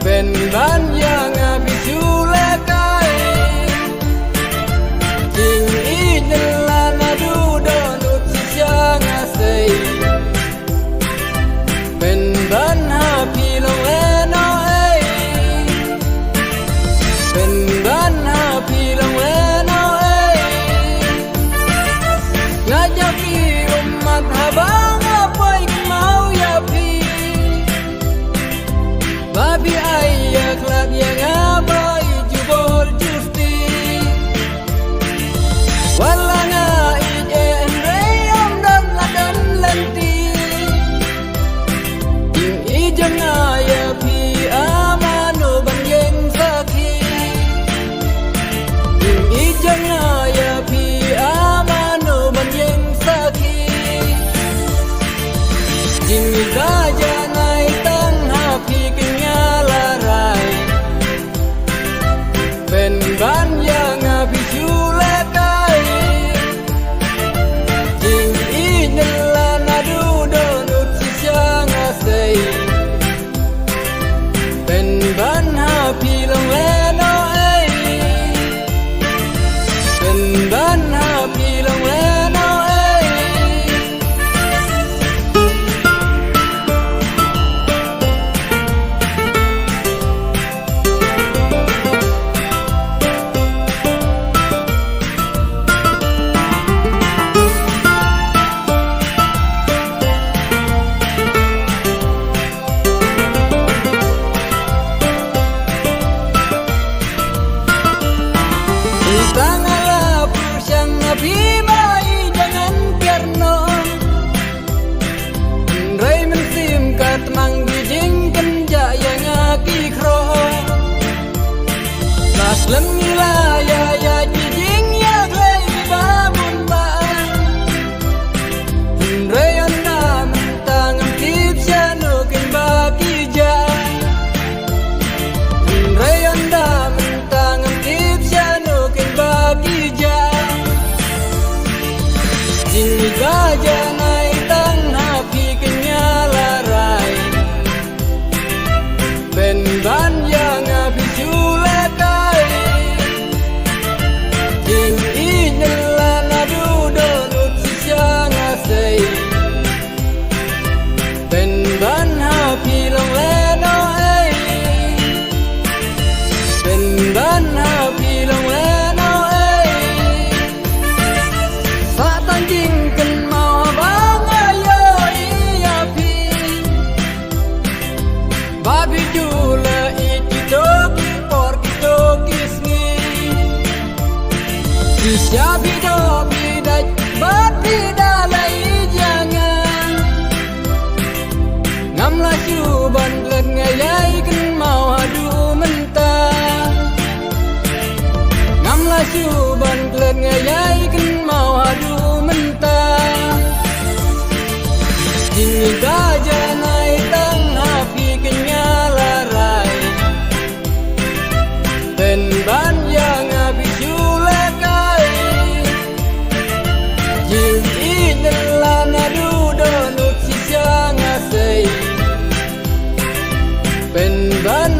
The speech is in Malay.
เป็นบ้านyang bisu lekai jing inelan adu donut siang asaiเป็นบ้านหาพี่ลงno aiเป็นบ้านหาพี่ลงno ai ngajak pi umat habang apa mau ya pi babi ayak lag yang abai jubol justi wala nga ije enreyam dan ladan lenti ing ijang aya pi amano banyeng saki ing ijang aya pi amano banyeng saki jing gaja nai tang hapi kenyala rai ben ban yang bisu lekai jing inelan adu donut siang asai ben ban hapi long no ai ben ban hapi long no ai Tanganlah pusyang nabi mai jangan kerno Rai mensim kat mang bijing kenja yang aki kro Nas lemila ya jijing ya glei bangun baan Rai anda mentang tip syanu ken baki jan Rai anda mentang tip syanu ken baki jan Jing gaja nai tang hapi kenyala rai Ben ban yang bisu lekai Jing inelan adu donut siang asai Ben ban hapi long no ai Ben ban hapi long no ai Sa tanjing ken mau bang ayo iya pi Babi jula iki doki por doki sngi Siabi doki daj bati dalai jangan Ngamlah Juban lek ngayai ken mau adu mentah Ngamlah Juban lek ngayai ken mau adu mentah Jing gaja nai tang hapi kenyala rai Ben ban yang bisu lekai Jing inelan adu donut siang asai Ben ban